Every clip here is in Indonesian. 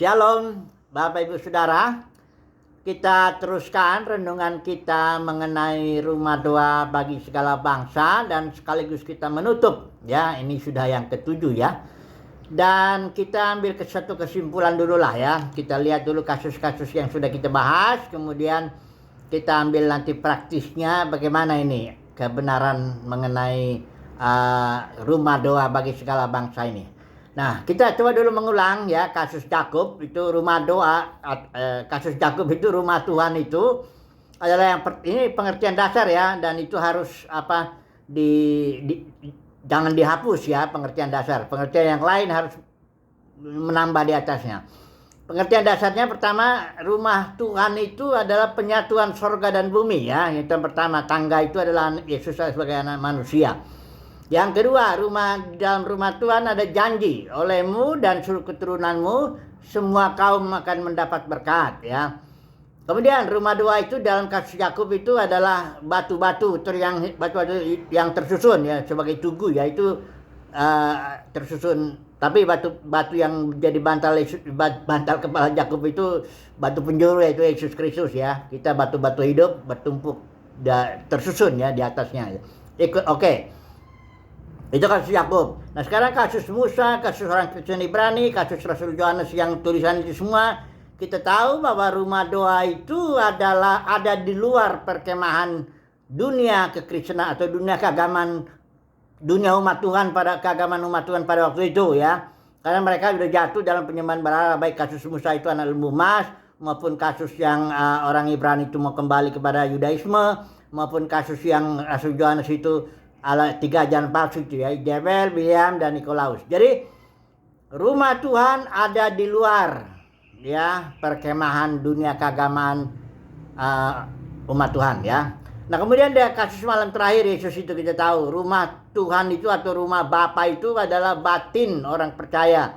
Shalom Bapak Ibu Saudara. Kita teruskan renungan kita mengenai rumah doa bagi segala bangsa dan sekaligus kita menutup ya, ini sudah yang ketujuh ya. Dan kita ambil satu kesimpulan dulu lah ya. Kita lihat dulu kasus-kasus yang sudah kita bahas, kemudian kita ambil nanti praktisnya bagaimana ini kebenaran mengenai rumah doa bagi segala bangsa ini. Nah, kita coba dulu mengulang ya kasus Yakub itu rumah doa, kasus Yakub itu rumah Tuhan itu adalah ini pengertian dasar ya, dan itu harus jangan dihapus ya pengertian dasar. Pengertian yang lain harus menambah di atasnya. Pengertian dasarnya pertama, rumah Tuhan itu adalah penyatuan sorga dan bumi ya. Yang pertama, tangga itu adalah Yesus sebagai anak manusia. Yang kedua, dalam rumah Tuhan ada janji, olehmu dan seluruh keturunanmu semua kaum akan mendapat berkat ya. Kemudian rumah doa itu dalam kasus Yakub itu adalah batu-batu yang tersusun ya sebagai tugu, yaitu tersusun, tapi batu yang jadi bantal kepala Yakub itu batu penjuru, yaitu Yesus Kristus ya. Kita batu-batu hidup bertumpuk tersusun ya di atasnya. Oke. Itu kasus Yakub. Nah, sekarang kasus Musa, kasus orang Kristen Ibrani, kasus Rasul Yohanes yang tulisan itu semua, kita tahu bahwa rumah doa itu adalah ada di luar perkemahan dunia kekristenan atau dunia keagamaan, dunia umat Tuhan keagamaan umat Tuhan pada waktu itu ya. Karena mereka sudah jatuh dalam penyembahan berhala, baik kasus Musa itu anak lembu emas, maupun kasus yang orang Ibrani itu mau kembali kepada Yudaisme, maupun kasus yang Rasul Yohanes itu tiga ajaran palsu itu ya, Jebel, Biliam, dan Nikolaus. Jadi rumah Tuhan ada di luar ya perkemahan dunia keagamaan umat Tuhan ya. Nah, kemudian ada kasus malam terakhir Yesus itu, kita tahu rumah Tuhan itu atau rumah Bapa itu adalah batin orang percaya.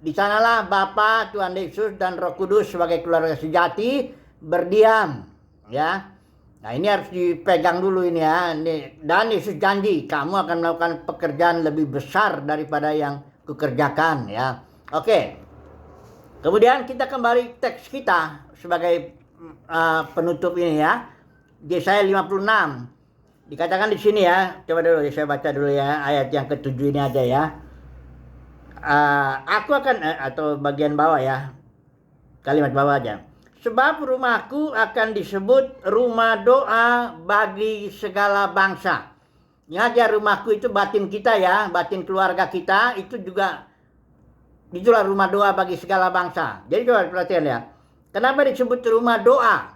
Di sanalah Bapa, Tuhan Yesus, dan Roh Kudus sebagai keluarga sejati berdiam ya. Nah, ini harus dipegang dulu ini ya. Dan Yesus janji, kamu akan melakukan pekerjaan lebih besar daripada yang kukerjakan ya. Oke. Kemudian kita kembali teks kita sebagai penutup ini ya. Yesaya 56. Dikatakan di sini ya. Coba dulu saya baca dulu ya ayat yang ketujuh ini aja ya. Aku akan atau bagian bawah ya. Kalimat bawah aja. Sebab rumahku akan disebut rumah doa bagi segala bangsa. Ingat ya, rumahku itu batin kita ya, batin keluarga kita, itu juga itulah rumah doa bagi segala bangsa. Jadi coba perhatian ya. Kenapa disebut rumah doa?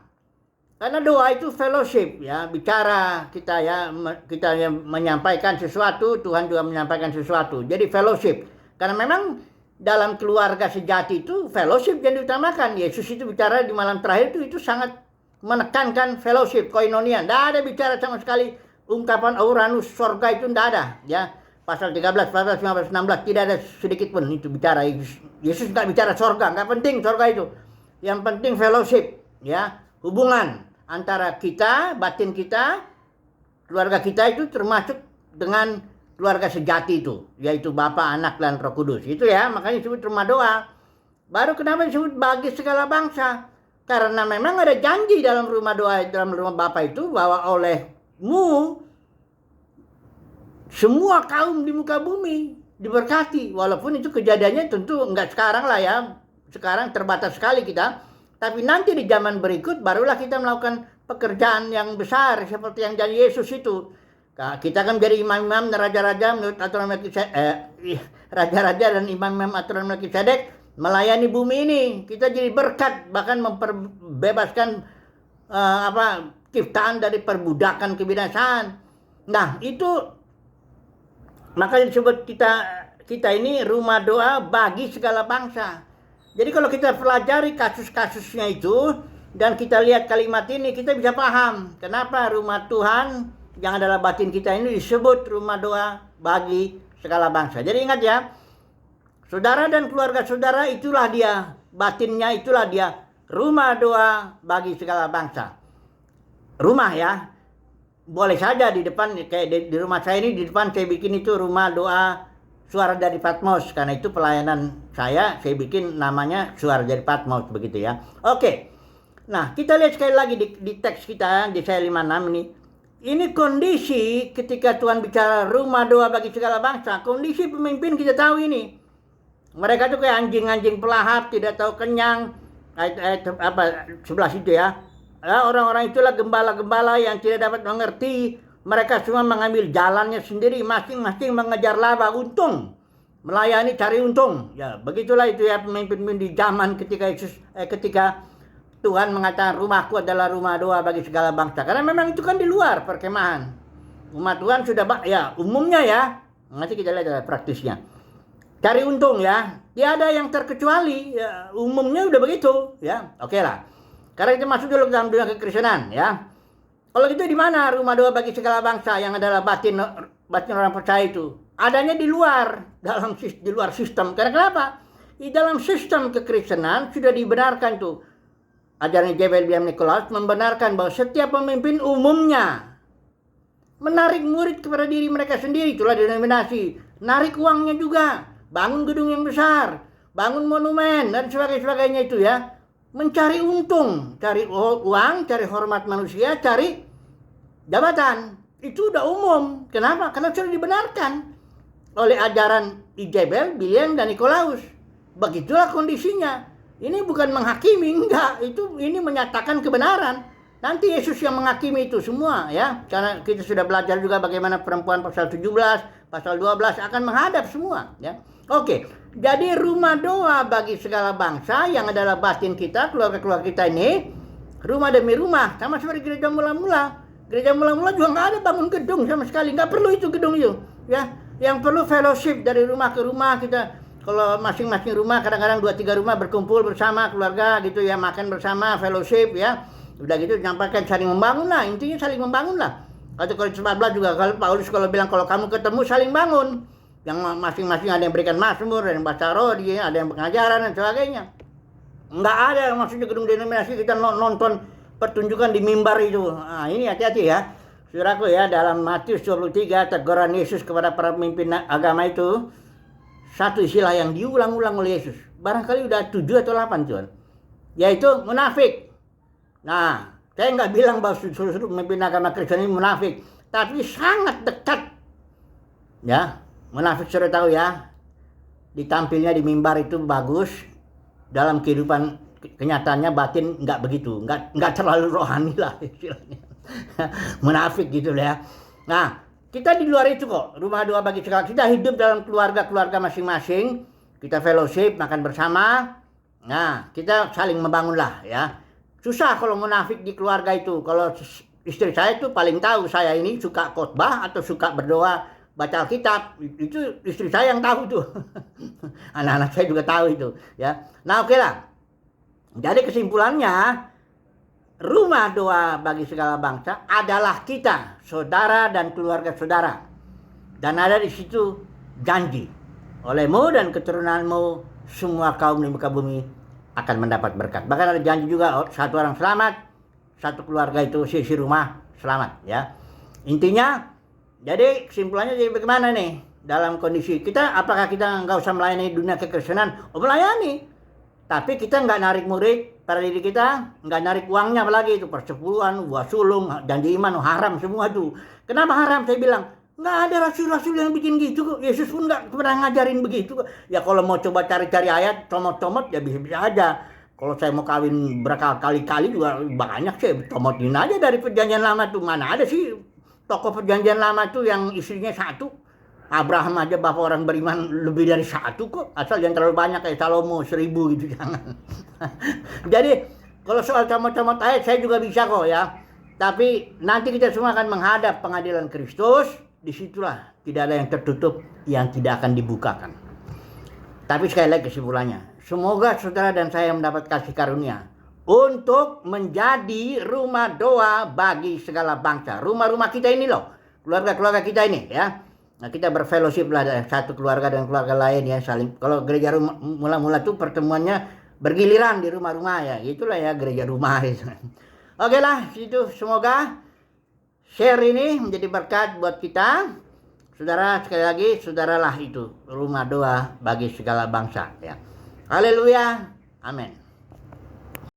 Karena doa itu fellowship ya, bicara kita ya, kita yang menyampaikan sesuatu, Tuhan juga menyampaikan sesuatu. Jadi fellowship. Karena memang dalam keluarga sejati itu fellowship yang diutamakan. Yesus itu bicara di malam terakhir itu sangat menekankan fellowship, koinonia. Tidak ada bicara sama sekali ungkapan Uranus, sorga itu tidak ada ya. Pasal 13, 14, 15, 16 tidak ada sedikit pun itu bicara. Yesus tidak bicara sorga, nggak penting sorga itu. Yang penting fellowship ya, hubungan antara kita, batin kita, keluarga kita itu termasuk dengan keluarga sejati itu, yaitu Bapa, Anak, dan Roh Kudus. Itu ya, makanya disebut rumah doa. Baru kenapa disebut bagi segala bangsa? Karena memang ada janji dalam rumah doa, dalam rumah Bapa itu, bahwa olehmu semua kaum di muka bumi diberkati. Walaupun itu kejadiannya tentu enggak sekarang lah ya. Sekarang terbatas sekali kita. Tapi nanti di zaman berikut barulah kita melakukan pekerjaan yang besar seperti yang janji Yesus itu. Kita kan menjadi imam-imam dan raja-raja menurut aturan raja-raja dan imam-imam aturan Melkisedek melayani bumi ini. Kita jadi berkat, bahkan membebaskan ciptaan dari perbudakan kebinasaan. Nah, itu makanya disebut kita ini rumah doa bagi segala bangsa. Jadi kalau kita pelajari kasus-kasusnya itu dan kita lihat kalimat ini, kita bisa paham kenapa rumah Tuhan yang adalah batin kita ini disebut rumah doa bagi segala bangsa. Jadi ingat ya, saudara dan keluarga saudara itulah dia, batinnya itulah dia, rumah doa bagi segala bangsa. Rumah ya, boleh saja di depan, kayak di rumah saya ini, di depan saya bikin itu rumah doa Suara dari Patmos. Karena itu pelayanan saya bikin namanya Suara dari Patmos, begitu ya. Oke. Nah, kita lihat sekali lagi di teks kita, di Yesaya 56 ini. Ini kondisi ketika Tuhan bicara rumah doa bagi segala bangsa. Kondisi pemimpin kita tahu ini. Mereka tuh kayak anjing-anjing pelahap, tidak tahu kenyang. Ayat sebelah situ ya. Orang-orang itulah gembala-gembala yang tidak dapat mengerti. Mereka semua mengambil jalannya sendiri, masing-masing mengejar laba untung. Melayani cari untung. Ya, begitulah itu ya pemimpin-pemimpin di zaman ketika Tuhan mengatakan rumahku adalah rumah doa bagi segala bangsa. Karena memang itu kan di luar perkemahan. Umat Tuhan sudah ya umumnya ya. Nanti kita lihat praktisnya. Cari untung ya. Tiada yang terkecuali. Ya, umumnya udah begitu ya. Oke lah. Karena itu masuk dulu dalam dunia kekristenan ya. Kalau gitu di mana rumah doa bagi segala bangsa yang adalah batin orang percaya itu? Adanya di luar sistem. Karena kenapa? Di dalam sistem kekristenan sudah dibenarkan tuh. Ajaran Jebel Biam Nikolaus membenarkan bahwa setiap pemimpin umumnya menarik murid kepada diri mereka sendiri. Itulah denominasi. Narik uangnya juga. Bangun gedung yang besar. Bangun monumen dan sebagainya itu ya. Mencari untung, cari uang, cari hormat manusia, cari jabatan. Itu udah umum. Kenapa? Karena sudah dibenarkan oleh ajaran Ijebel, Biliam, dan Nikolaus. Begitulah kondisinya. Ini bukan menghakimi, enggak. Ini menyatakan kebenaran. Nanti Yesus yang menghakimi itu semua ya. Karena kita sudah belajar juga bagaimana perempuan pasal 17, pasal 12 akan menghadap semua ya. Oke, jadi rumah doa bagi segala bangsa yang adalah batin kita, keluarga-keluarga kita ini, rumah demi rumah, sama seperti gereja mula-mula. Gereja mula-mula juga nggak ada bangun gedung sama sekali, nggak perlu itu gedung itu, ya. Yang perlu fellowship dari rumah ke rumah kita. Kalau masing-masing rumah, kadang-kadang 2-3 rumah berkumpul bersama keluarga gitu ya, makan bersama, fellowship ya. Udah gitu nyampaikan saling membangun lah, intinya saling membangun lah. Atau Korintus 14 juga, kalau Paulus kalau bilang kalau kamu ketemu saling bangun. Yang masing-masing ada yang berikan mazmur, ada yang baca roh, ada yang pengajaran dan sebagainya. Enggak ada maksudnya gedung denominasi kita nonton pertunjukan di mimbar itu. Nah, ini hati-hati ya. Saudaraku ya, dalam Matius 23 teguran Yesus kepada para pemimpin agama itu satu istilah yang diulang-ulang oleh Yesus. Barangkali udah 7 atau 8 Tuhan. Yaitu munafik. Nah, saya nggak bilang bahwa seluruh pemimpin agama Kristen ini munafik, tapi sangat dekat. Ya. Munafik sudah tahu ya, ditampilnya di mimbar itu bagus, dalam kehidupan kenyataannya batin nggak begitu, nggak terlalu rohani lah istilahnya. Munafik gitu ya. Nah, kita di luar itu kok, rumah doa bagi segala, kita hidup dalam keluarga-keluarga masing-masing, kita fellowship, makan bersama, nah kita saling membangun lah ya. Susah kalau munafik di keluarga itu. Kalau istri saya itu paling tahu saya ini suka khotbah atau suka berdoa, baca Alkitab, itu istri saya yang tahu tuh. Anak-anak saya juga tahu itu ya. Nah oke lah. Jadi kesimpulannya, rumah doa bagi segala bangsa adalah kita, saudara dan keluarga saudara. Dan ada di situ janji, olehmu dan keturunanmu semua kaum di muka bumi akan mendapat berkat. Bahkan ada janji juga, satu orang selamat, satu keluarga itu sisi rumah selamat ya. Intinya, jadi kesimpulannya jadi bagaimana nih dalam kondisi kita? Apakah kita nggak usah melayani dunia kekristenan? Oh, melayani, tapi kita nggak narik murid pada diri kita, nggak narik uangnya, apalagi itu persepuluhan, buah sulung, janji iman, haram semua itu. Kenapa haram? Saya bilang nggak ada rasul-rasul yang bikin gitu kok. Yesus pun nggak pernah ngajarin begitu kok. Ya kalau mau coba cari-cari ayat, comot-comot ya bisa-bisa aja. Kalau saya mau kawin berkali-kali juga banyak sih, comotin aja dari perjanjian lama tuh. Mana ada sih tokoh perjanjian lama itu yang istrinya satu. Abraham aja bapak orang beriman lebih dari satu kok. Asal jangan terlalu banyak kayak Salomo 1000 gitu, jangan. Jadi kalau soal comot-comot ayat saya juga bisa kok ya. Tapi nanti kita semua akan menghadap pengadilan Kristus. Disitulah tidak ada yang tertutup yang tidak akan dibukakan. Tapi sekali lagi kesimpulannya, semoga saudara dan saya mendapat kasih karunia untuk menjadi rumah doa bagi segala bangsa. Rumah-rumah kita ini loh, keluarga-keluarga kita ini ya. Nah, kita berfellowship lah dari satu keluarga dengan keluarga lain ya, saling. Kalau gereja mula-mula tuh pertemuannya bergiliran di rumah-rumah ya. Itulah ya gereja rumah itu. Oke lah, itu semoga share ini menjadi berkat buat kita. Saudara, sekali lagi, saudaralah itu rumah doa bagi segala bangsa ya. Haleluya. Amin.